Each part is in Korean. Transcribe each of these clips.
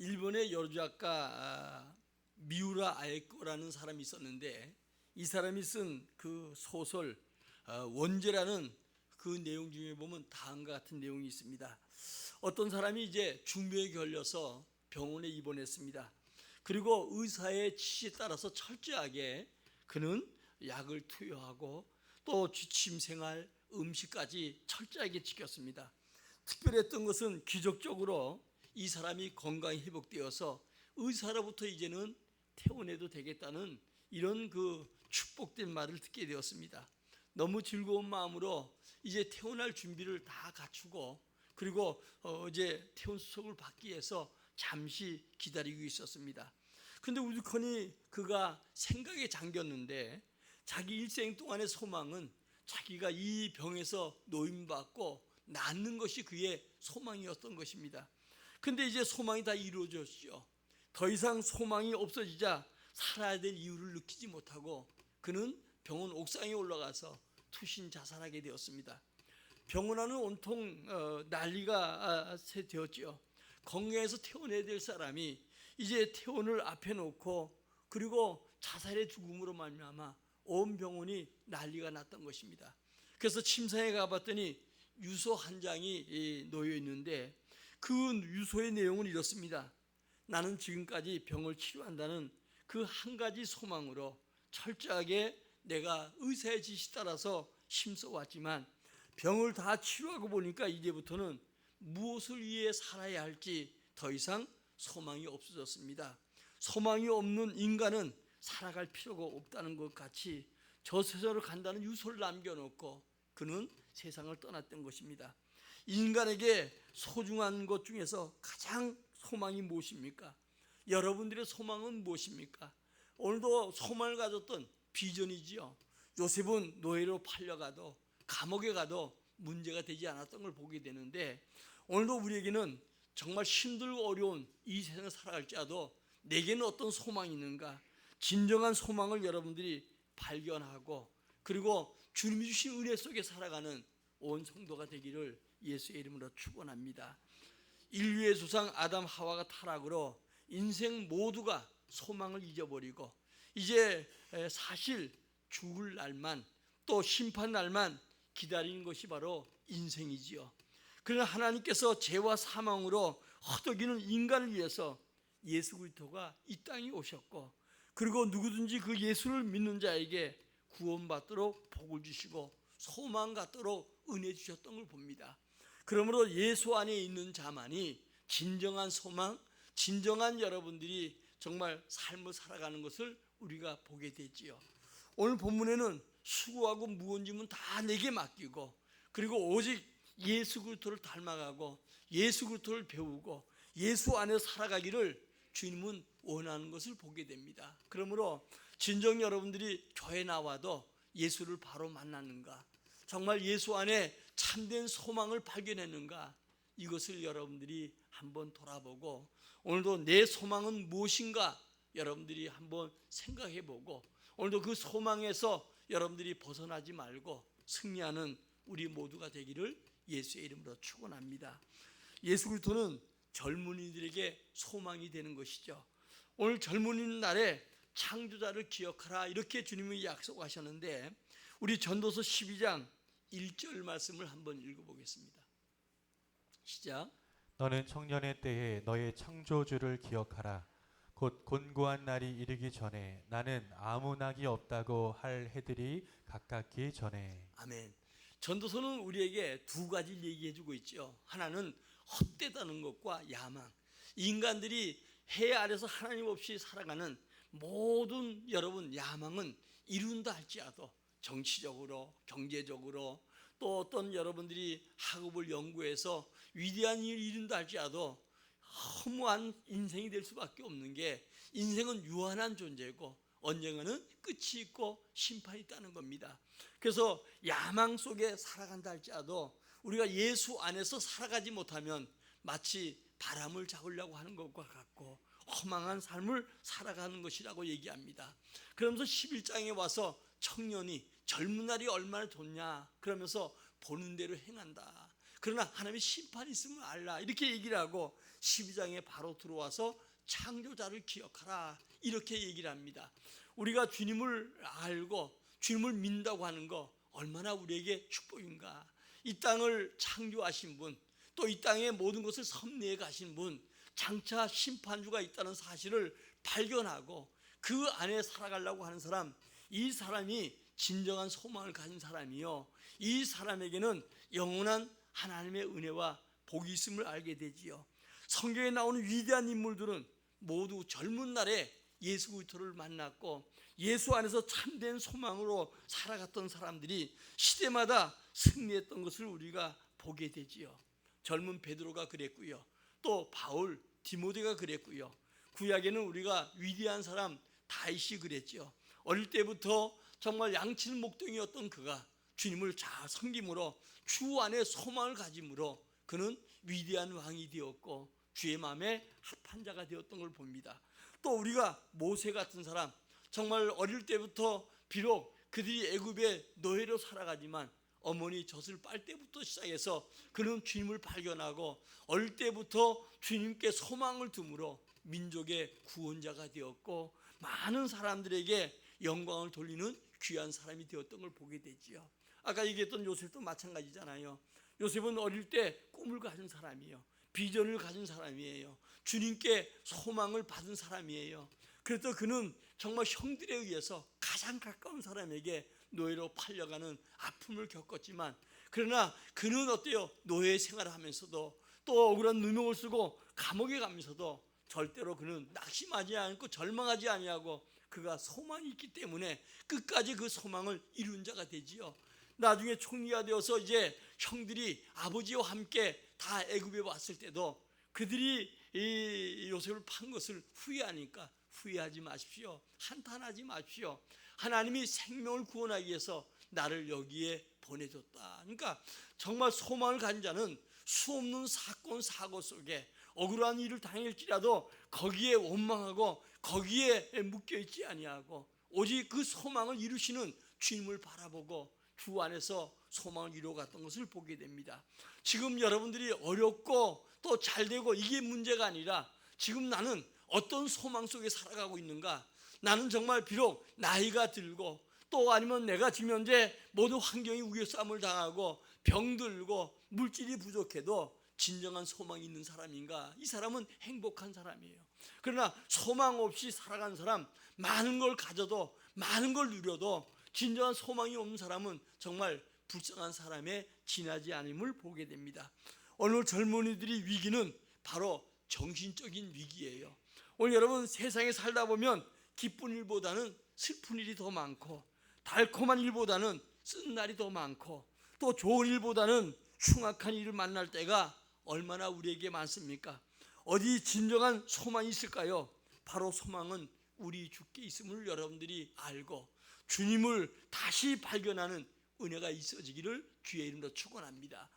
일본의 여자작가 미우라 아에코라는 사람이 있었는데, 이 사람이 쓴 그 소설 원죄라는 그 내용 중에 보면 다음과 같은 내용이 있습니다. 어떤 사람이 이제 중병에 걸려서 병원에 입원했습니다. 그리고 의사의 지시에 따라서 철저하게 그는 약을 투여하고 또 취침 생활, 음식까지 철저하게 지켰습니다. 특별했던 것은 기적적으로 이 사람이 건강이 회복되어서 의사로부터 이제는 퇴원해도 되겠다는 이런 그 축복된 말을 듣게 되었습니다. 너무 즐거운 마음으로 이제 퇴원할 준비를 다 갖추고, 그리고 이제 퇴원 수속을 받기 위해서 잠시 기다리고 있었습니다. 그런데 우두커니 그가 생각에 잠겼는데, 자기 일생 동안의 소망은 자기가 이 병에서 노임받고 낫는 것이 그의 소망이었던 것입니다. 근데 이제 소망이 다 이루어졌죠. 더 이상 소망이 없어지자 살아야 될 이유를 느끼지 못하고 그는 병원 옥상에 올라가서 투신 자살하게 되었습니다. 병원 안은 온통 난리가 되었죠. 건강해서 퇴원해야 될 사람이 이제 퇴원을 앞에 놓고, 그리고 자살의 죽음으로 말미암아 온 병원이 난리가 났던 것입니다. 그래서 침상에 가봤더니 유서 한 장이 놓여 있는데, 그 유서의 내용은 이렇습니다. 나는 지금까지 병을 치료한다는 그 한 가지 소망으로 철저하게 내가 의사의 지시 따라서 힘써왔지만, 병을 다 치료하고 보니까 이제부터는 무엇을 위해 살아야 할지 더 이상 소망이 없어졌습니다. 소망이 없는 인간은 살아갈 필요가 없다는 것 같이 저 세상으로 간다는 유서를 남겨놓고 그는 세상을 떠났던 것입니다. 인간에게 소중한 것 중에서 가장 소망이 무엇입니까? 여러분들의 소망은 무엇입니까? 오늘도 소망을 가졌던 비전이지요. 요셉은 노예로 팔려가도 감옥에 가도 문제가 되지 않았던 걸 보게 되는데, 오늘도 우리에게는 정말 힘들고 어려운 이 세상을 살아갈지라도 내게는 어떤 소망이 있는가, 진정한 소망을 여러분들이 발견하고, 그리고 주님이 주신 은혜 속에 살아가는 온 성도가 되기를 예수의 이름으로 축원합니다. 인류의 조상 아담 하와가 타락으로 인생 모두가 소망을 잊어버리고 이제 사실 죽을 날만, 또 심판 날만 기다리는 것이 바로 인생이지요. 그러나 하나님께서 죄와 사망으로 허덕이는 인간을 위해서 예수 그리스도가 이 땅에 오셨고, 그리고 누구든지 그 예수를 믿는 자에게 구원받도록 복을 주시고 소망 갖도록 은혜 주셨던 걸 봅니다. 그러므로 예수 안에 있는 자만이 진정한 소망, 진정한 여러분들이 정말 삶을 살아가는 것을 우리가 보게 되지요. 오늘 본문에는 수고하고 무거운 짐은 다 내게 맡기고, 그리고 오직 예수 그리스도를 닮아가고 예수 그리스도를 배우고 예수 안에 살아가기를 주님은 원하는 것을 보게 됩니다. 그러므로 진정 여러분들이 교회 나와도 예수를 바로 만났는가, 정말 예수 안에 참된 소망을 발견했는가, 이것을 여러분들이 한번 돌아보고, 오늘도 내 소망은 무엇인가 여러분들이 한번 생각해보고, 오늘도 그 소망에서 여러분들이 벗어나지 말고 승리하는 우리 모두가 되기를 예수의 이름으로 축원합니다. 예수 그리스도는 젊은이들에게 소망이 되는 것이죠. 오늘 젊은이 날에 창조자를 기억하라, 이렇게 주님이 약속하셨는데, 우리 전도서 12장 1절 말씀을 한번 읽어보겠습니다. 시작. 너는 청년의 때에 너의 창조주를 기억하라. 곧 곤고한 날이 이르기 전에 나는 아무 낙이 없다고 할 해들이 가깝기 전에. 아멘. 전도서는 우리에게 두 가지를 얘기해주고 있죠. 하나는 헛되다는 것과 야망. 인간들이 해 아래서 하나님 없이 살아가는 모든 여러분 야망은 이룬다 할지라도, 정치적으로, 경제적으로, 또 어떤 여러분들이 학업을 연구해서 위대한 일을 이룬다 할지라도 허무한 인생이 될 수밖에 없는 게, 인생은 유한한 존재고 언젠가는 끝이 있고 심판이 있다는 겁니다. 그래서 야망 속에 살아간다 할지라도 우리가 예수 안에서 살아가지 못하면 마치 바람을 잡으려고 하는 것과 같고 허망한 삶을 살아가는 것이라고 얘기합니다. 그러면서 11장에 와서 청년이 젊은 날이 얼마나 좋냐 그러면서 보는 대로 행한다, 그러나 하나님의 심판이 있음을 알라, 이렇게 얘기를 하고 12장에 바로 들어와서 창조자를 기억하라 이렇게 얘기를 합니다. 우리가 주님을 알고 주님을 믿는다고 하는 거 얼마나 우리에게 축복인가. 이 땅을 창조하신 분, 또 이 땅의 모든 것을 섭리해 가신 분, 장차 심판주가 있다는 사실을 발견하고 그 안에 살아가려고 하는 사람, 이 사람이 진정한 소망을 가진 사람이요, 이 사람에게는 영원한 하나님의 은혜와 복이 있음을 알게 되지요. 성경에 나오는 위대한 인물들은 모두 젊은 날에 예수 그리스도를 만났고 예수 안에서 참된 소망으로 살아갔던 사람들이 시대마다 승리했던 것을 우리가 보게 되지요. 젊은 베드로가 그랬고요, 또 바울, 디모데가 그랬고요, 구약에는 우리가 위대한 사람 다윗이 그랬죠. 어릴 때부터 정말 양칠 목동이었던 그가 주님을 잘 섬김으로 주 안에 소망을 가짐으로 그는 위대한 왕이 되었고 주의 마음에 합한 자가 되었던 걸 봅니다. 또 우리가 모세 같은 사람, 정말 어릴 때부터 비록 그들이 애굽의 노예로 살아가지만 어머니 젖을 빨 때부터 시작해서 그는 주님을 발견하고 어릴 때부터 주님께 소망을 둠으로 민족의 구원자가 되었고 많은 사람들에게 영광을 돌리는 귀한 사람이 되었던 걸 보게 되지요. 아까 얘기했던 요셉도 마찬가지잖아요. 요셉은 어릴 때 꿈을 가진 사람이에요. 비전을 가진 사람이에요. 주님께 소망을 받은 사람이에요. 그래서 그는 정말 형들에 의해서 가장 가까운 사람에게 노예로 팔려가는 아픔을 겪었지만, 그러나 그는 어때요? 노예 생활을 하면서도 또 억울한 누명을 쓰고 감옥에 가면서도 절대로 그는 낙심하지 않고 절망하지 아니하고 그가 소망이 있기 때문에 끝까지 그 소망을 이룬 자가 되지요. 나중에 총리가 되어서 이제 형들이 아버지와 함께 다 애굽에 왔을 때도 그들이 이 요셉을 판 것을 후회하니까 후회하지 마십시오. 한탄하지 마십시오. 하나님이 생명을 구원하기 위해서 나를 여기에 보내줬다. 그러니까 정말 소망을 가진 자는 수없는 사건 사고 속에 억울한 일을 당할지라도 거기에 원망하고 거기에 묶여있지 아니하고 오직 그 소망을 이루시는 주님을 바라보고 주 안에서 소망을 이루어갔던 것을 보게 됩니다. 지금 여러분들이 어렵고 또 잘되고 이게 문제가 아니라 지금 나는 어떤 소망 속에 살아가고 있는가. 나는 정말 비록 나이가 들고 또 아니면 내가 지금 현재 모든 환경이 우겨싸움을 당하고 병들고 물질이 부족해도 진정한 소망이 있는 사람인가? 이 사람은 행복한 사람이에요. 그러나 소망 없이 살아가는 사람, 많은 걸 가져도 많은 걸 누려도 진정한 소망이 없는 사람은 정말 불쌍한 사람에 지나지 않음을 보게 됩니다. 오늘 젊은이들의 위기는 바로 정신적인 위기예요. 오늘 여러분 세상에 살다 보면 기쁜 일보다는 슬픈 일이 더 많고 달콤한 일보다는 쓴 날이 더 많고 또 좋은 일보다는 흉악한 일을 만날 때가 얼마나 우리에게 많습니까? 어디 진정한 소망이 있을까요? 바로 소망은 우리 주께 있음을 여러분들이 알고 주님을 다시 발견하는 은혜가 있어지기를 주의 이름으로 축원합니다.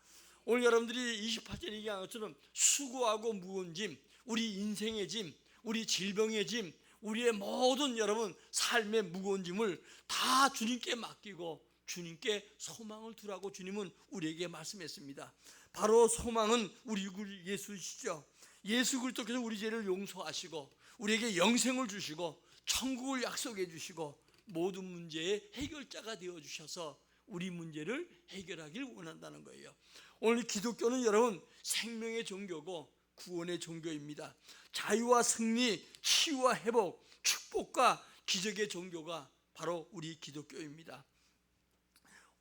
오늘 여러분들이 28절 얘기한 것처럼 수고하고 무거운 짐, 우리 인생의 짐, 우리 질병의 짐, 우리의 모든 여러분 삶의 무거운 짐을 다 주님께 맡기고 주님께 소망을 두라고 주님은 우리에게 말씀했습니다. 바로 소망은 우리 예수시죠. 예수 그리스도께서 우리 죄를 용서하시고 우리에게 영생을 주시고 천국을 약속해 주시고 모든 문제의 해결자가 되어 주셔서 우리 문제를 해결하길 원한다는 거예요. 오늘 기독교는 여러분 생명의 종교고 구원의 종교입니다. 자유와 승리, 치유와 회복, 축복과 기적의 종교가 바로 우리 기독교입니다.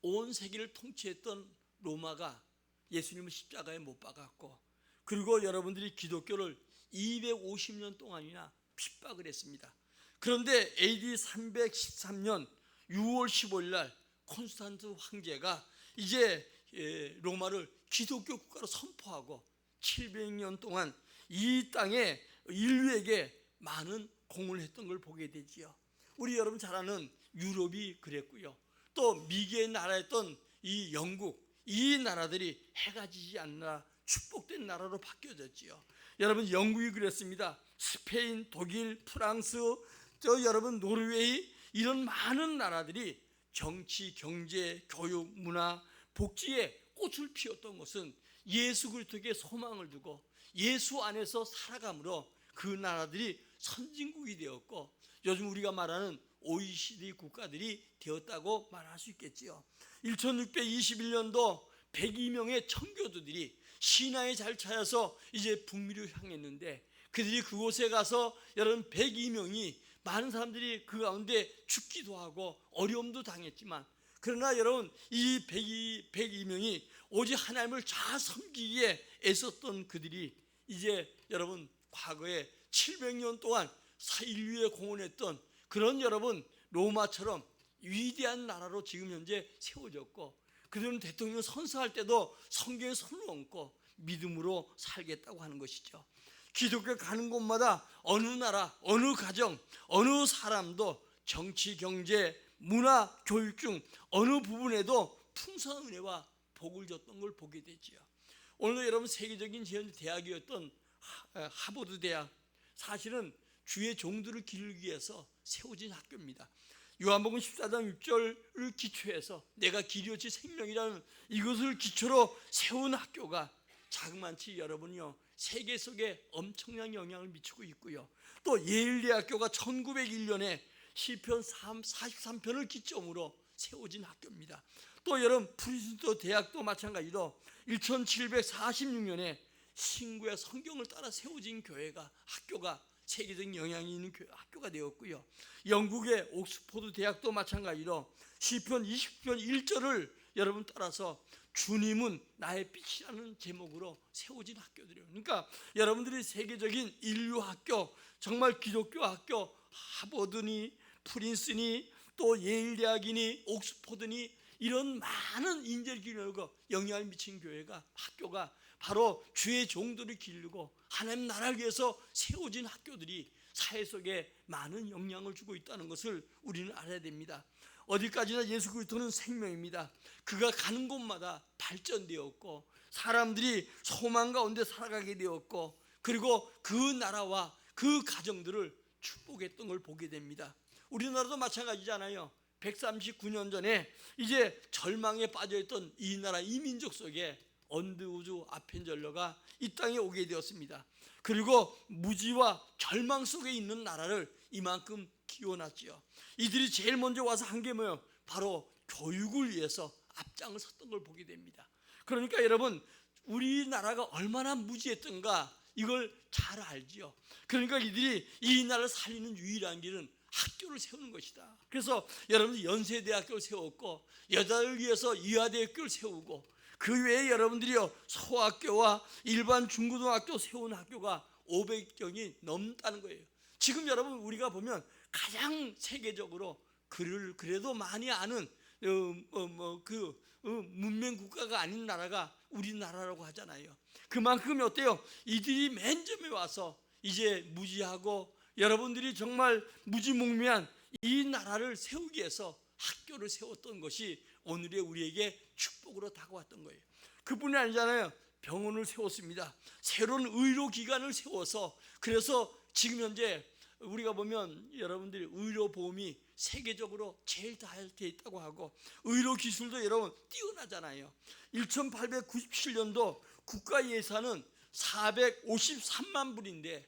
온 세계를 통치했던 로마가 예수님을 십자가에 못 박았고, 그리고 여러분들이 기독교를 250년 동안이나 핍박을 했습니다. 그런데 AD 313년 6월 15일 날 콘스탄트 황제가 이제 로마를 기독교 국가로 선포하고 700년 동안 이 땅에 인류에게 많은 공을 했던 걸 보게 되지요. 우리 여러분 잘 아는 유럽이 그랬고요. 또 미개의 나라였던 이 영국, 이 나라들이 해가 지지 않나 축복된 나라로 바뀌어졌지요. 여러분 영국이 그랬습니다. 스페인, 독일, 프랑스, 여러분 노르웨이, 이런 많은 나라들이 정치, 경제, 교육, 문화, 복지에 꽃을 피웠던 것은 예수 그리스도에게 소망을 두고 예수 안에서 살아감으로 그 나라들이 선진국이 되었고 요즘 우리가 말하는 OECD 국가들이 되었다고 말할 수 있겠지요. 1621년도 102명의 청교도들이 시나이 잘 찾아서 이제 북미로 향했는데 그들이 그곳에 가서 여러분 102명이 많은 사람들이 그 가운데 죽기도 하고 어려움도 당했지만 그러나 여러분 이 102명이 오직 하나님을 잘 섬기기에 애썼던 그들이 이제 여러분 과거에 700년 동안 인류에 공헌했던 그런 여러분 로마처럼 위대한 나라로 지금 현재 세워졌고 그들은 대통령 선서할 때도 성경에 손을 얹고 믿음으로 살겠다고 하는 것이죠. 기독교 가는 곳마다 어느 나라, 어느 가정, 어느 사람도 정치, 경제, 문화, 교육 중 어느 부분에도 풍성한 은혜와 복을 줬던 걸 보게 되지요. 오늘 여러분 세계적인 대학이었던 하버드 대학, 사실은 주의 종들을 기르기 위해서 세워진 학교입니다. 요한복음 14장 6절을 기초해서 내가 길이요 지 생명이라는 이것을 기초로 세운 학교가 자그만치 여러분요 세계 속에 엄청난 영향을 미치고 있고요. 또 예일대학교가 1901년에 시편 43편을 기점으로 세워진 학교입니다. 또 여러분 프린스턴 대학도 마찬가지로 1746년에 신구의 성경을 따라 세워진 교회가 학교가 세계적인 영향이 있는 학교가 되었고요. 영국의 옥스포드 대학도 마찬가지로 시편 20편 1절을 여러분 따라서 주님은 나의 빛이라는 제목으로 세워진 학교들이에요. 그러니까 여러분들이 세계적인 인류 학교, 정말 기독교 학교, 하버드니 프린스니 또 예일대학이니 옥스포드니 이런 많은 인재를 기르고 영향을 미친 교회가 학교가 바로 주의 종들을 기르고 하나님 나라를 위해서 세워진 학교들이 사회 속에 많은 영향을 주고 있다는 것을 우리는 알아야 됩니다. 어디까지나 예수 그리스도는 생명입니다. 그가 가는 곳마다 발전되었고 사람들이 소망 가운데 살아가게 되었고 그리고 그 나라와 그 가정들을 축복했던 걸 보게 됩니다. 우리나라도 마찬가지잖아요. 139년 전에 이제 절망에 빠져있던 이 나라 이 민족 속에 언드우즈 아펜젤러가 이 땅에 오게 되었습니다. 그리고 무지와 절망 속에 있는 나라를 이만큼 키워놨지요. 이들이 제일 먼저 와서 한 게 뭐예요? 바로 교육을 위해서 앞장을 섰던 걸 보게 됩니다. 그러니까 여러분 우리나라가 얼마나 무지했던가 이걸 잘 알지요. 그러니까 이들이 이 나라를 살리는 유일한 길은 학교를 세우는 것이다. 그래서 여러분들 연세대학교를 세웠고 여자를 위해서 이화대학교를 세우고 그 외에 여러분들이요 소학교와 일반 중고등학교 세운 학교가 500경이 넘다는 거예요. 지금 여러분 우리가 보면 가장 세계적으로 글을 그래도 많이 아는 문명 국가가 아닌 나라가 우리나라라고 하잖아요. 그만큼 어때요? 이들이 맨 처음에 와서 이제 무지하고 여러분들이 정말 무지몽매한 이 나라를 세우기 위해서 학교를 세웠던 것이 오늘의 우리에게 축복으로 다가왔던 거예요. 그뿐이 아니잖아요. 병원을 세웠습니다. 새로운 의료기관을 세워서 그래서 지금 현재 우리가 보면 여러분들이 의료보험이 세계적으로 제일 잘 돼 있다고 하고 의료기술도 여러분 뛰어나잖아요. 1897년도 국가 예산은 453만 불인데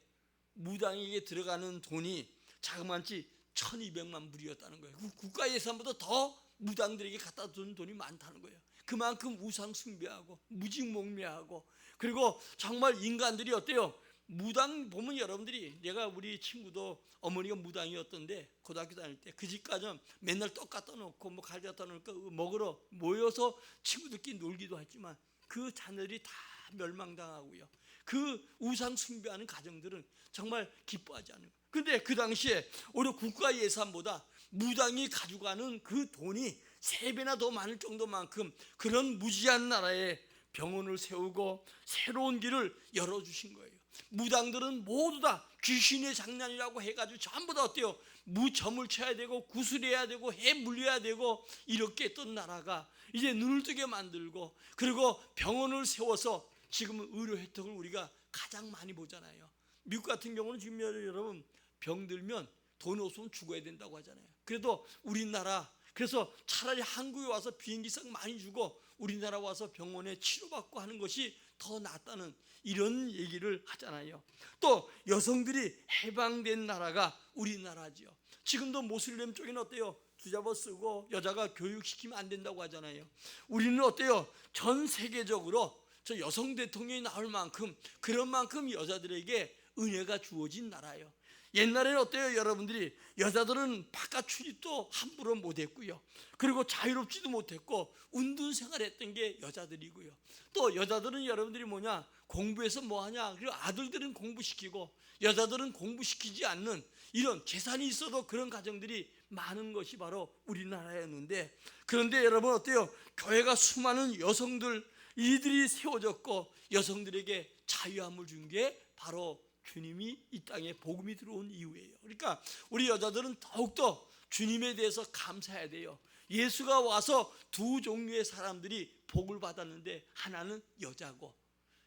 무당에게 들어가는 돈이 자그만치 1200만 불이었다는 거예요. 국가 예산보다 더 무당들에게 갖다 준 돈이 많다는 거예요. 그만큼 우상 숭배하고 무지몽매하고 그리고 정말 인간들이 어때요? 무당 보면 여러분들이 내가 우리 친구도 어머니가 무당이었던데 고등학교 다닐 때 그 집 가면 맨날 떡 갖다 놓고 뭐 갈 갖다 놓고 먹으러 모여서 친구들끼리 놀기도 했지만 그 자녀들이 다 멸망당하고요. 그 우상 숭배하는 가정들은 정말 기뻐하지 않는 거예요. 근데 그 당시에 오히려 국가 예산보다 무당이 가져가는 그 돈이 3배나 더 많을 정도만큼 그런 무지한 나라에 병원을 세우고 새로운 길을 열어주신 거예요. 무당들은 모두 다 귀신의 장난이라고 해가지고 전부 다 어때요? 무점을 쳐야 되고 구슬해야 되고 해 물려야 되고 이렇게 했던 나라가 이제 눈을 뜨게 만들고 그리고 병원을 세워서 지금은 의료 혜택을 우리가 가장 많이 보잖아요. 미국 같은 경우는 지금 여러분 병들면 돈 없으면 죽어야 된다고 하잖아요. 그래도 우리나라 그래서 차라리 한국에 와서 비행기상 많이 주고 우리나라 와서 병원에 치료받고 하는 것이 더 낫다는 이런 얘기를 하잖아요. 또 여성들이 해방된 나라가 우리나라지요. 지금도 모슬렘 쪽에는 어때요? 주잡아 쓰고 여자가 교육시키면 안 된다고 하잖아요. 우리는 어때요? 전 세계적으로 저 여성 대통령이 나올 만큼, 그런 만큼 여자들에게 은혜가 주어진 나라예요. 옛날에는 어때요? 여러분들이 여자들은 바깥 출입도 함부로 못했고요. 그리고 자유롭지도 못했고 운동 생활했던 게 여자들이고요. 또 여자들은 여러분들이 뭐냐? 공부해서 뭐하냐? 그리고 아들들은 공부시키고 여자들은 공부시키지 않는 이런 재산이 있어도 그런 가정들이 많은 것이 바로 우리나라였는데, 그런데 여러분 어때요? 교회가 수많은 여성들 이들이 세워졌고 여성들에게 자유함을 준 게 바로 주님이 이 땅에 복음이 들어온 이후예요. 그러니까 우리 여자들은 더욱더 주님에 대해서 감사해야 돼요. 예수가 와서 두 종류의 사람들이 복을 받았는데 하나는 여자고,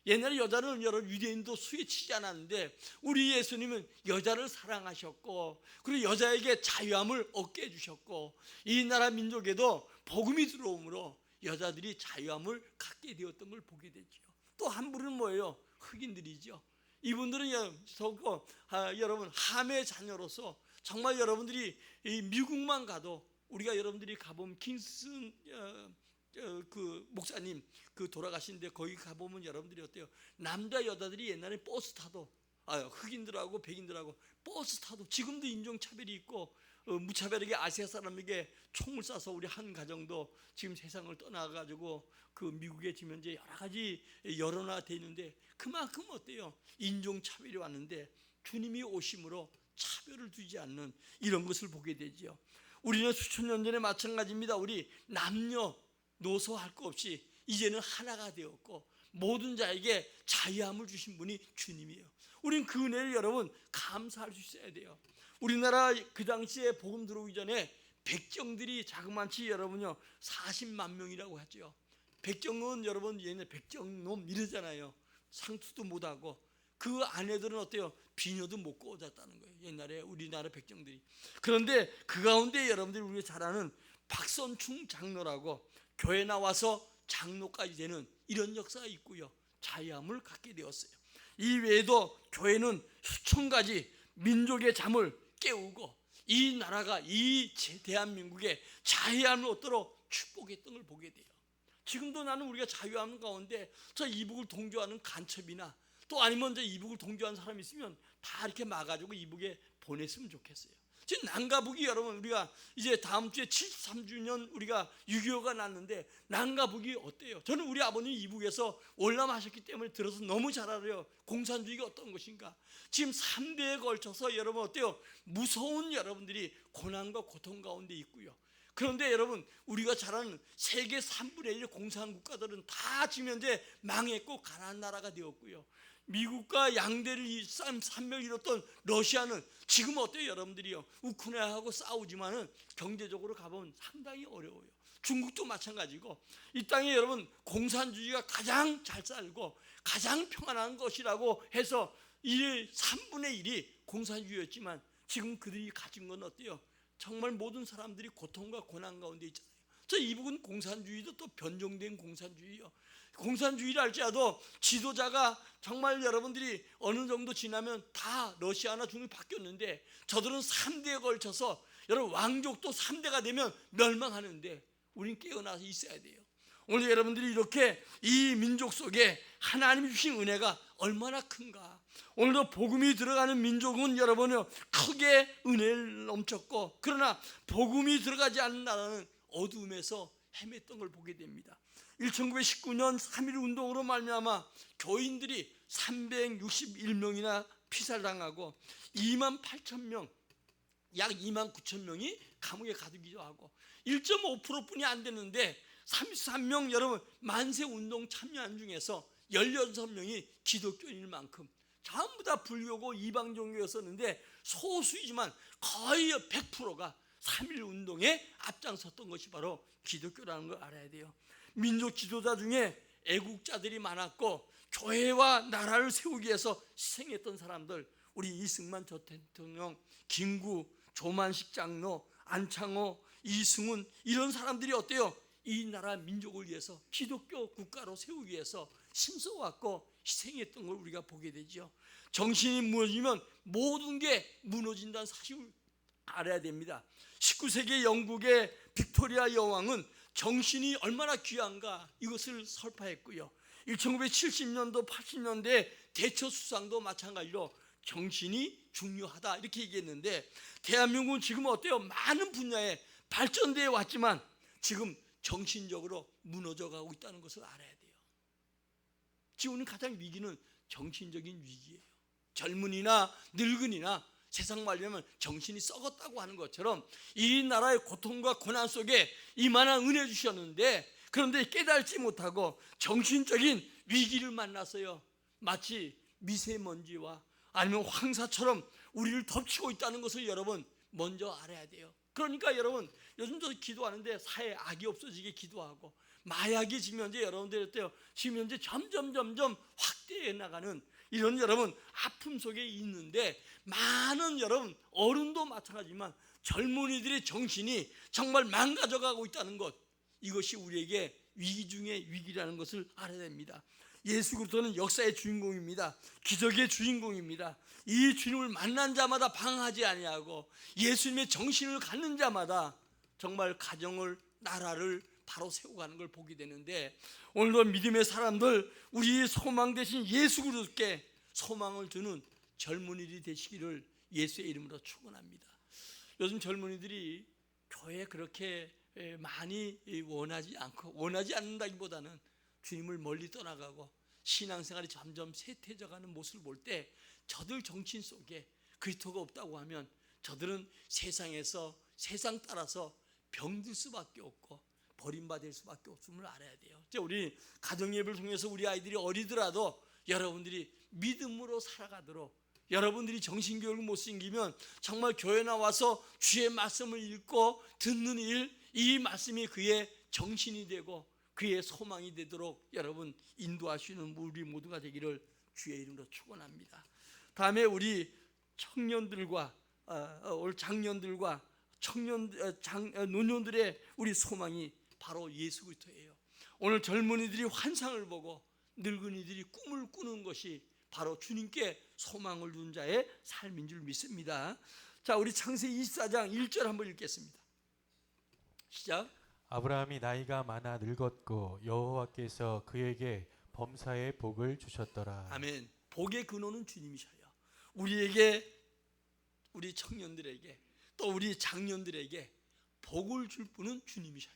옛날에 여자는 여러 유대인도 수혜치지 않았는데 우리 예수님은 여자를 사랑하셨고 그리고 여자에게 자유함을 얻게 해주셨고 이 나라 민족에도 복음이 들어오므로 여자들이 자유함을 갖게 되었던 걸 보게 되죠. 또 한 분은 뭐예요? 흑인들이죠. 이분들은 여러분 함의 자녀로서 정말 여러분들이 이 미국만 가도 우리가 여러분들이 가보면 킹슨 그 목사님 그 돌아가신데 거기 가보면 여러분들이 어때요? 남자 여자들이 옛날에 버스 타도 흑인들하고 백인들하고 버스 타도 지금도 인종차별이 있고 무차별하게 아시아 사람에게 총을 쏴서 우리 한 가정도 지금 세상을 떠나가지고 그 미국에 지금 현재 여러 가지 여론화되어 있는데 그만큼 어때요? 인종차별이 왔는데 주님이 오심으로 차별을 두지 않는 이런 것을 보게 되죠. 우리는 수천 년 전에 마찬가지입니다. 우리 남녀 노소할 것 없이 이제는 하나가 되었고 모든 자에게 자유함을 주신 분이 주님이에요. 우리는 그 은혜를 여러분 감사할 수 있어야 돼요. 우리나라 그 당시에 복음 들어오기 전에 백정들이 자그만치 여러분요 40만 명이라고 하죠. 백정은 여러분 옛날 백정놈 이러잖아요. 상투도 못하고 그 아내들은 어때요? 비녀도 못 꽂았다는 거예요. 옛날에 우리나라 백정들이. 그런데 그 가운데 여러분들이 우리가 잘 아는 박선충 장로라고 교회 나와서 장로까지 되는 이런 역사가 있고요. 자유함을 갖게 되었어요. 이 외에도 교회는 수천 가지 민족의 잠을 깨우고 이 나라가 이 대한민국에 자유함을 얻도록 축복했던 걸 보게 돼요. 지금도 나는 우리가 자유하는 가운데 저 이북을 동조하는 간첩이나 또 아니면 이제 이북을 동조하는 사람이 있으면 다 이렇게 막아주고 이북에 보냈으면 좋겠어요. 지금 남과 북이 여러분 우리가 이제 다음 주에 73주년 우리가 6.25가 났는데 남과 북이 어때요? 저는 우리 아버님이 이북에서 월남하셨기 때문에 들어서 너무 잘 알아요. 공산주의가 어떤 것인가. 지금 3대에 걸쳐서 여러분 어때요? 무서운 여러분들이 고난과 고통 가운데 있고요. 그런데 여러분 우리가 잘 아는 세계 3분의 1 공산국가들은 다 지금 현재 망했고 가난한 나라가 되었고요. 미국과 양대를 산맥을 이뤘던 러시아는 지금 어때요? 여러분들이요 우크라이나하고 싸우지만은 경제적으로 가보면 상당히 어려워요. 중국도 마찬가지고 이 땅에 여러분 공산주의가 가장 잘 살고 가장 평안한 것이라고 해서 이 3분의 1이 공산주의였지만 지금 그들이 가진 건 어때요? 정말 모든 사람들이 고통과 고난 가운데 있잖아요. 저 이북은 공산주의도 또 변종된 공산주의요. 공산주의를 할지라도 지도자가 정말 여러분들이 어느 정도 지나면 다 러시아나 중국이 바뀌었는데 저들은 3대에 걸쳐서 여러분 왕족도 3대가 되면 멸망하는데 우리는 깨어나서 있어야 돼요. 오늘 여러분들이 이렇게 이 민족 속에 하나님이 주신 은혜가 얼마나 큰가. 오늘도 복음이 들어가는 민족은 여러분요 크게 은혜를 넘쳤고 그러나 복음이 들어가지 않는 나라는 어두움에서 헤맸던 걸 보게 됩니다. 1919년 3.1 운동으로 말미암아 교인들이 361명이나 피살당하고 28,000명 약 29,000명이 감옥에 가두기도 하고 1.5%뿐이 안 되는데 33명 여러분 만세운동 참여한 중에서 16명이 기독교인일 만큼 전부 다 불교고 이방 종교였었는데 소수이지만 거의 100%가 3.1 운동에 앞장섰던 것이 바로 기독교라는 걸 알아야 돼요. 민족 지도자 중에 애국자들이 많았고 교회와 나라를 세우기 위해서 희생했던 사람들 우리 이승만 전 대통령, 김구, 조만식 장로, 안창호, 이승훈 이런 사람들이 어때요? 이 나라 민족을 위해서 기독교 국가로 세우기 위해서 심써왔고 희생했던 걸 우리가 보게 되죠. 정신이 무너지면 모든 게 무너진다는 사실을 알아야 됩니다. 19세기 영국의 빅토리아 여왕은 정신이 얼마나 귀한가 이것을 설파했고요. 1970년도 80년대 대처 수상도 마찬가지로 정신이 중요하다 이렇게 얘기했는데, 대한민국은 지금 어때요? 많은 분야에 발전되어 왔지만 지금 정신적으로 무너져가고 있다는 것을 알아야 돼요. 지금 가장 위기는 정신적인 위기예요. 젊은이나 늙은이나 세상 말하면 정신이 썩었다고 하는 것처럼 이 나라의 고통과 고난 속에 이만한 은혜 주셨는데, 그런데 깨달지 못하고 정신적인 위기를 만났어요. 마치 미세먼지와 아니면 황사처럼 우리를 덮치고 있다는 것을 여러분 먼저 알아야 돼요. 그러니까 여러분 요즘 저 기도하는데 사회 악이 없어지게 기도하고, 마약이 지금 현재 여러분들 어때요? 지금 현재 점점 확대해 나가는 이런 여러분 아픔 속에 있는데, 많은 여러분 어른도 마찬가지지만 젊은이들의 정신이 정말 망가져가고 있다는 것, 이것이 우리에게 위기 중에 위기라는 것을 알아야 됩니다. 예수 그리스도는 역사의 주인공입니다. 기적의 주인공입니다. 이 주님을 만난 자마다 방황하지 아니하고 예수님의 정신을 갖는 자마다 정말 가정을, 나라를 바로 세워가는 걸 보게 되는데, 오늘도 믿음의 사람들, 우리 소망 대신 예수 그리스도께 소망을 두는 젊은이들이 되시기를 예수의 이름으로 축원합니다. 요즘 젊은이들이 교회 그렇게 많이 원하지 않는다기보다는 주님을 멀리 떠나가고 신앙생활이 점점 쇠퇴져가는 모습을 볼 때, 저들 정신 속에 그리스도가 없다고 하면 저들은 세상에서 세상 따라서 병들 수밖에 없고 버림받을 수밖에 없음을 알아야 돼요. 우리 가정예배를 통해서 우리 아이들이 어리더라도 여러분들이 믿음으로 살아가도록, 여러분들이 정신교육을 못 챙기면 정말 교회 나와서 주의 말씀을 읽고 듣는 일, 이 말씀이 그의 정신이 되고 그의 소망이 되도록 여러분 인도하시는 우리 모두가 되기를 주의 이름으로 축원합니다. 다음에 우리 청년들과 장년들과 노년들의 우리 소망이 바로 예수 그리스도예요. 오늘 젊은이들이 환상을 보고 늙은이들이 꿈을 꾸는 것이 바로 주님께 소망을 둔 자의 삶인 줄 믿습니다. 자, 우리 창세기 24장 1절 한번 읽겠습니다. 시작. 아브라함이 나이가 많아 늙었고 여호와께서 그에게 범사의 복을 주셨더라. 아멘. 복의 근원은 주님이셔요. 우리에게, 우리 청년들에게, 또 우리 장년들에게 복을 줄 분은 주님이셔요.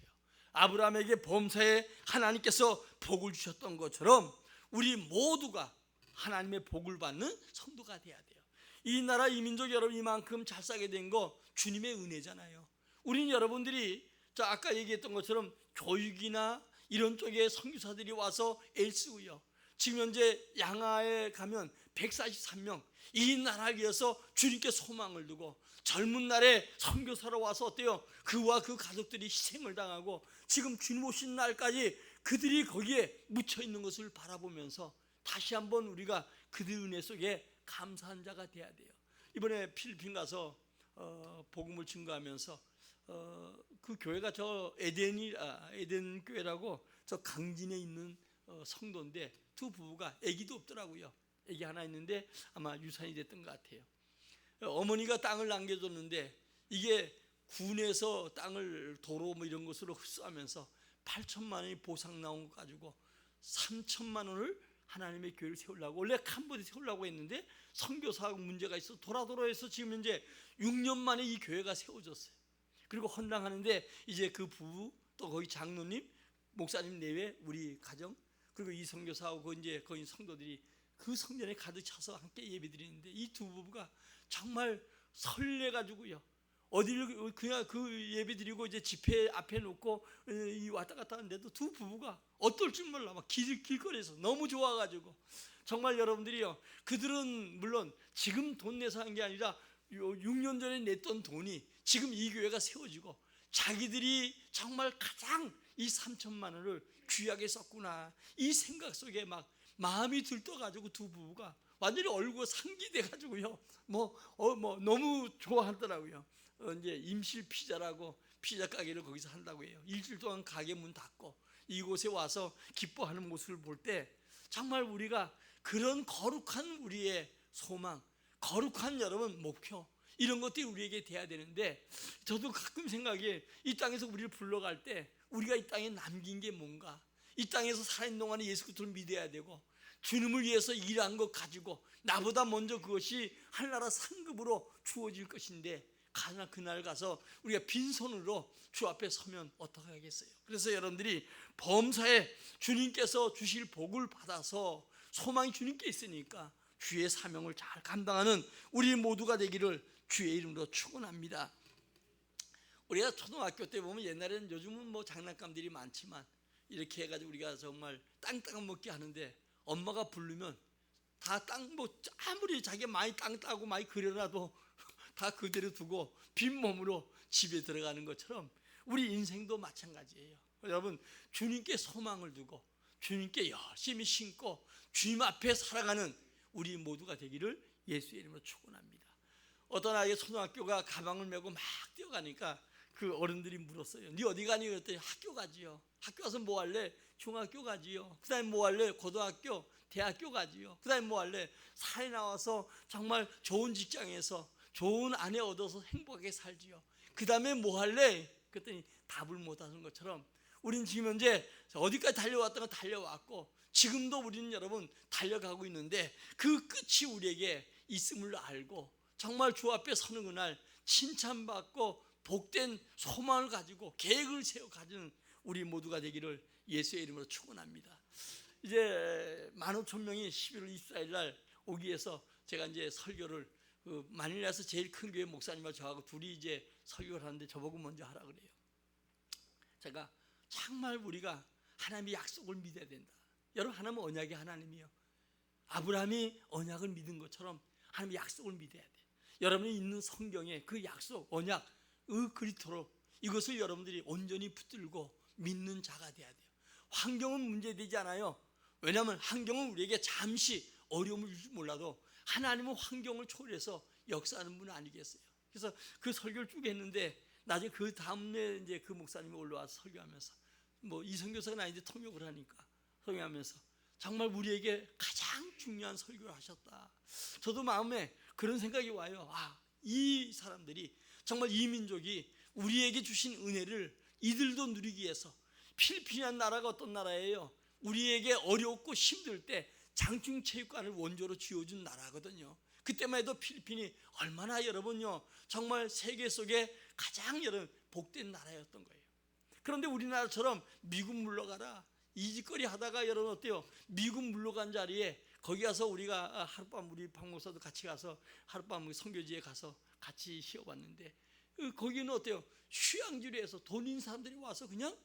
아브라함에게 범사에 하나님께서 복을 주셨던 것처럼 우리 모두가 하나님의 복을 받는 성도가 돼야 돼요. 이 나라 이 민족 여러분 이만큼 잘 살게 된 거 주님의 은혜잖아요. 우리는 여러분들이 아까 얘기했던 것처럼 교육이나 이런 쪽에 선교사들이 와서 애쓰고요. 지금 현재 양화에 가면 143명, 이 나라를 위해서 주님께 소망을 두고 젊은 날에 선교사로 와서 어때요? 그와 그 가족들이 희생을 당하고 지금 주님 오신 날까지 그들이 거기에 묻혀 있는 것을 바라보면서 다시 한번 우리가 그들 은혜 속에 감사한 자가 돼야 돼요. 이번에 필리핀 가서 복음을 증거하면서 그 교회가 저 에덴 교회라고 저 강진에 있는 성도인데, 두 부부가 아기도 없더라고요. 아기 하나 있는데 아마 유산이 됐던 것 같아요. 어머니가 땅을 남겨줬는데 이게 군에서 땅을 도로 뭐 이런 것으로 흡수하면서 8천만 원이 보상 나온 거 가지고 3천만 원을 하나님의 교회를 세우려고, 원래 캄보디아 세우려고 했는데 선교사하고 문제가 있어 도라도라해서 지금 현재 6년 만에 이 교회가 세워졌어요. 그리고 헌당하는데 이제 그 부부, 또 거기 장로님, 목사님 내외 우리 가정, 그리고 이 선교사하고 이제 거기 성도들이 그 성전에 가득 차서 함께 예배드리는데, 이 두 부부가 정말 설레가지고요. 어디를 그냥 그 예배드리고 이제 집회 앞에 놓고 이 왔다 갔다 하는데도 두 부부가 어떨 줄 몰라 막 길거리에서 너무 좋아가지고, 정말 여러분들이요, 그들은 물론 지금 돈 내서 한 게 아니라 6년 전에 냈던 돈이 지금 이 교회가 세워지고 자기들이 정말 가장 이 3천만 원을 귀하게 썼구나, 이 생각 속에 막 마음이 들떠가지고 두 부부가 완전히 얼굴 상기돼가지고요, 너무 좋아하더라고요. 이제 임실 피자라고 피자 가게를 거기서 한다고 해요. 일주일 동안 가게 문 닫고 이곳에 와서 기뻐하는 모습을 볼 때 정말 우리가 그런 거룩한 우리의 소망, 거룩한 여러분 목표, 이런 것들이 우리에게 돼야 되는데, 저도 가끔 생각해, 이 땅에서 우리를 불러갈 때 우리가 이 땅에 남긴 게 뭔가, 이 땅에서 살아있는 동안에 예수 그리스도를 믿어야 되고 주님을 위해서 일한 것 가지고 나보다 먼저 그것이 하늘나라 상급으로 주어질 것인데, 그날 가서 우리가 빈손으로 주 앞에 서면 어떻게 하겠어요? 그래서 여러분들이 범사에 주님께서 주실 복을 받아서 소망이 주님께 있으니까 주의 사명을 잘 감당하는 우리 모두가 되기를 주의 이름으로 축원합니다. 우리가 초등학교 때 보면, 옛날에는, 요즘은 뭐 장난감들이 많지만 이렇게 해가지고 우리가 정말 땅 먹게 하는데, 엄마가 부르면 다 땅, 뭐 아무리 자기가 많이 땅 따고 많이 그려놔도 다 그대로 두고 빈몸으로 집에 들어가는 것처럼 우리 인생도 마찬가지예요. 여러분, 주님께 소망을 두고 주님께 열심히 신고 주님 앞에 살아가는 우리 모두가 되기를 예수의 이름으로 축원합니다. 어떤 아이가 초등학교가 가방을 메고 막 뛰어가니까 그 어른들이 물었어요. 네 어디 가니? 그랬더니 학교 가지요. 학교 가서 뭐 할래? 중학교 가지요. 그 다음에 뭐 할래? 고등학교, 대학교 가지요. 그 다음에 뭐 할래? 사회 나와서 정말 좋은 직장에서 좋은 아내 얻어서 행복하게 살지요. 그 다음에 뭐 할래? 그랬더니 답을 못 하는 것처럼, 우린 지금 현재 어디까지 달려왔던 거 달려왔고, 지금도 우리는 여러분 달려가고 있는데, 그 끝이 우리에게 있음을 알고 정말 주 앞에 서는 그날 칭찬받고 복된 소망을 가지고 계획을 세워 가지는 우리 모두가 되기를 예수의 이름으로 축원합니다. 이제 15,000명이 11월 24일 날 오기 위해서 제가 이제 설교를, 마닐라에서 제일 큰 교회 목사님과 저하고 둘이 이제 설교를 하는데 저보고 먼저 하라 그래요. 제가 정말 우리가 하나님의 약속을 믿어야 된다. 여러분, 하나님은 언약의 하나님이요. 아브라함이 언약을 믿은 것처럼 하나님의 약속을 믿어야 돼. 여러분이 있는 성경에 그 약속, 언약, 그리스도로 이것을 여러분들이 온전히 붙들고 믿는 자가 돼야 돼요. 환경은 문제되지 않아요. 왜냐하면 환경은 우리에게 잠시 어려움을 줄지 몰라도 하나님은 환경을 초월해서 역사하는 분 아니겠어요? 그래서 그 설교를 쭉 했는데, 나중에 그 다음에 이제 그 목사님이 올라와서 설교하면서, 뭐 이선교사가 아닌데 통역을 하니까 설교하면서 정말 우리에게 가장 중요한 설교를 하셨다. 저도 마음에 그런 생각이 와요. 이 사람들이, 정말 이 민족이 우리에게 주신 은혜를 이들도 누리기 위해서, 필리핀이라는 나라가 어떤 나라예요? 우리에게 어렵고 힘들 때 장충체육관을 원조로 쥐어준 나라거든요. 그때만 해도 필리핀이 얼마나 여러분요, 정말 세계 속에 가장 여러분 복된 나라였던 거예요. 그런데 우리나라처럼 미국 물러가라 이 짓거리 하다가, 여러분 어때요? 미국 물러간 자리에 거기 가서 우리가 하룻밤, 우리 박 목사도 같이 가서 하룻밤 선교지에 가서 같이 쉬어봤는데, 거기는 어때요? 휴양지로해서 돈 있는 사람들이 와서 그냥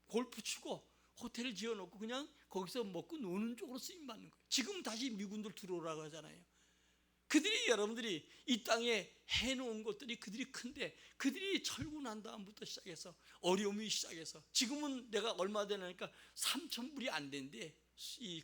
골프 치고 호텔을 지어놓고 그냥 거기서 먹고 노는 쪽으로 쓰임받는 거예요. 지금 다시 미군들 들어오라고 하잖아요. 그들이, 여러분들이 이 땅에 해놓은 것들이 그들이 큰데, 그들이 철구 난 다음부터 시작해서 어려움이 시작해서 지금은 내가 얼마 되나니까 3,000불이 안 된대. 이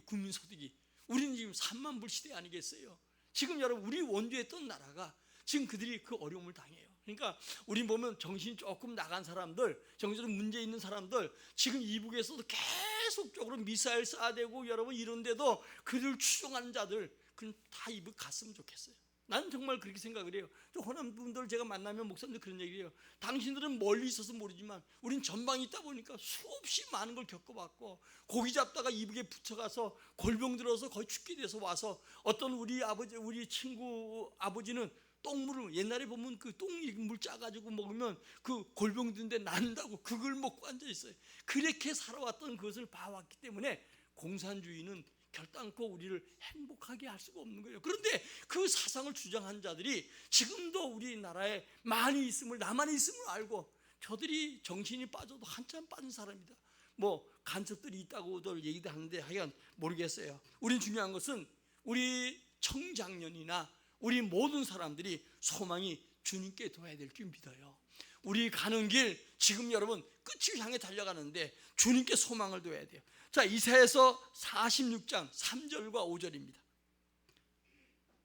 국민소득이. 우리는 지금 3만 불 시대 아니겠어요? 지금 여러분, 우리 원조했던 나라가 지금 그들이 그 어려움을 당해요. 그러니까 우리 보면 정신이 조금 나간 사람들, 정신적으로 문제 있는 사람들, 지금 이북에서도 계속적으로 미사일 쏴대고 여러분 이런데도 그들 추종하는 자들, 그건 다 이북 갔으면 좋겠어요. 나는 정말 그렇게 생각을 해요. 저 호남 분들 제가 만나면 목사님들 그런 얘기를 해요. 당신들은 멀리 있어서 모르지만 우린 전방에 있다 보니까 수없이 많은 걸 겪어봤고, 고기 잡다가 이북에 붙여가서 골병 들어서 거의 죽게 돼서 와서, 어떤 우리 아버지, 우리 친구 아버지는 똥물을, 옛날에 보면 그 똥물 짜가지고 먹으면 그 골병 드는데 난다고 그걸 먹고 앉아 있어요. 그렇게 살아왔던 것을 봐왔기 때문에 공산주의는 결단코 우리를 행복하게 할 수가 없는 거예요. 그런데 그 사상을 주장한 자들이 지금도 우리나라에 많이 있음을, 나만 있음을 알고, 저들이 정신이 빠져도 한참 빠진 사람이다. 뭐 간첩들이 있다고들 얘기도 하는데 하여간 모르겠어요. 우린 중요한 것은 우리 청장년이나 우리 모든 사람들이 소망이 주님께 둬야 될 줄 믿어요. 우리 가는 길, 지금 여러분 끝을 향해 달려가는데 주님께 소망을 둬야 돼요. 자, 이사야서 46장 3절과 5절입니다.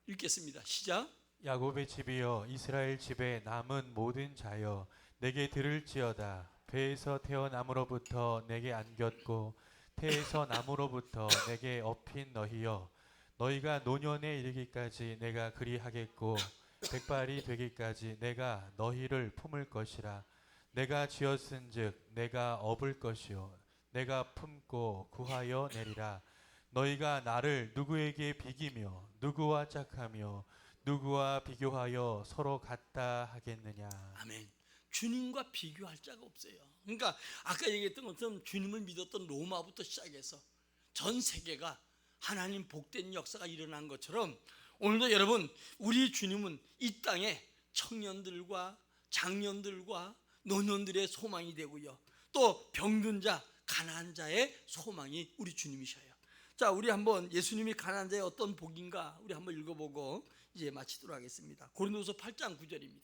읽겠습니다. 시작. 야곱의 집이여, 이스라엘 집에 남은 모든 자여, 내게 들을지어다. 배에서 태어남으로부터 내게 안겼고 태에서 나무로부터 내게 업힌 너희여, 너희가 노년에 이르기까지 내가 그리하겠고 백발이 되기까지 내가 너희를 품을 것이라. 내가 지었은즉 내가 업을 것이요 내가 품고 구하여 내리라. 너희가 나를 누구에게 비기며 누구와 짝하며 누구와 비교하여 서로 같다 하겠느냐. 아멘. 주님과 비교할 자가 없어요. 그러니까 아까 얘기했던 것처럼 주님을 믿었던 로마부터 시작해서 전 세계가 하나님 복된 역사가 일어난 것처럼 오늘도 여러분, 우리 주님은 이 땅에 청년들과 장년들과 노년들의 소망이 되고요, 또 병든 자, 가난한 자의 소망이 우리 주님이셔요. 자, 우리 한번 예수님이 가난한 자의 어떤 복인가 우리 한번 읽어보고 이제 마치도록 하겠습니다. 고린도서 8장 9절입니다.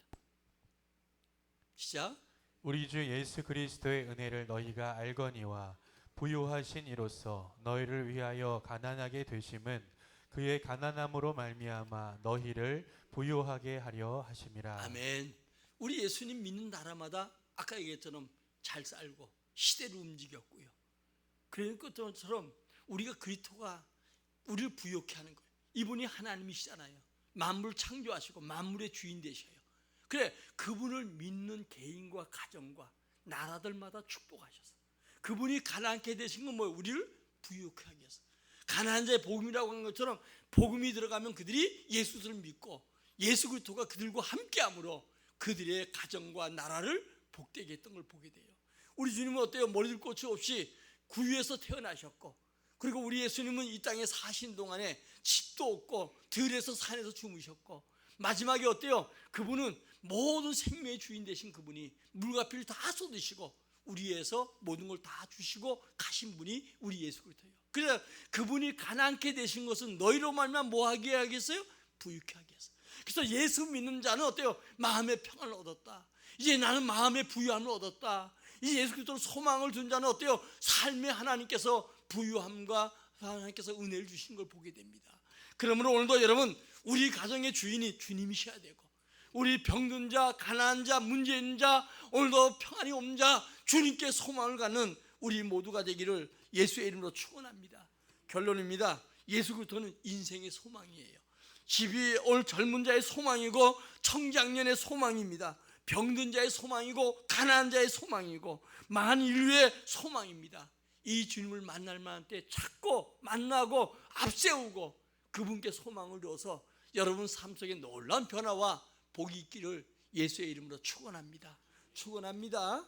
시작. 우리 주 예수 그리스도의 은혜를 너희가 알거니와 부요하신 이로써 너희를 위하여 가난하게 되심은 그의 가난함으로 말미암아 너희를 부요하게 하려 하심이라. 아멘. 우리 예수님 믿는 나라마다 아까 얘기했처럼 잘 살고 시대를 움직였고요. 그런 것처럼 우리가 그리스도가 우리를 부요케 하는 거예요. 이분이 하나님이시잖아요. 만물 창조하시고 만물의 주인 되셔요. 그래, 그분을 믿는 개인과 가정과 나라들마다 축복하셔서 그분이 가난하게 되신 건 뭐예요? 우리를 부유하게 하기 위해서. 가난한 자의 복음이라고 한 것처럼 복음이 들어가면 그들이 예수를 믿고 예수 그리스도가 그들과 함께함으로 그들의 가정과 나라를 복되게 했던 걸 보게 돼요. 우리 주님은 어때요? 머리들 꽃이 없이 구유에서 태어나셨고, 그리고 우리 예수님은 이 땅에 사신 동안에 집도 없고 들에서 산에서 주무셨고, 마지막에 어때요? 그분은 모든 생명의 주인 되신 그분이 물과 피를 다 쏟으시고 우리 위해서 모든 걸 다 주시고 가신 분이 우리 예수 그리스도예요. 그래서 그분이 가난케 되신 것은 너희로 말미암아 뭐 하게 하겠어요? 부유케 하게 했어요. 그래서 예수 믿는 자는 어때요? 마음의 평안을 얻었다. 이제 나는 마음의 부유함을 얻었다. 이제 예수 그리스도로 소망을 둔 자는 어때요? 삶에 하나님께서 부유함과 하나님께서 은혜를 주신 걸 보게 됩니다. 그러므로 오늘도 여러분, 우리 가정의 주인이 주님이셔야 되고, 우리 병든 자, 가난한 자, 문제 있는 자, 오늘도 평안이 없는 자, 주님께 소망을 갖는 우리 모두가 되기를 예수의 이름으로 축원합니다. 결론입니다. 예수 그리스도는 인생의 소망이에요. 집이 오늘 젊은 자의 소망이고 청장년의 소망입니다. 병든 자의 소망이고 가난한 자의 소망이고 만 인류의 소망입니다. 이 주님을 만날 만한 때 찾고 만나고 앞세우고 그분께 소망을 둬서 여러분 삶 속에 놀라운 변화와 복이 있기를 예수의 이름으로 축원합니다. 축원합니다.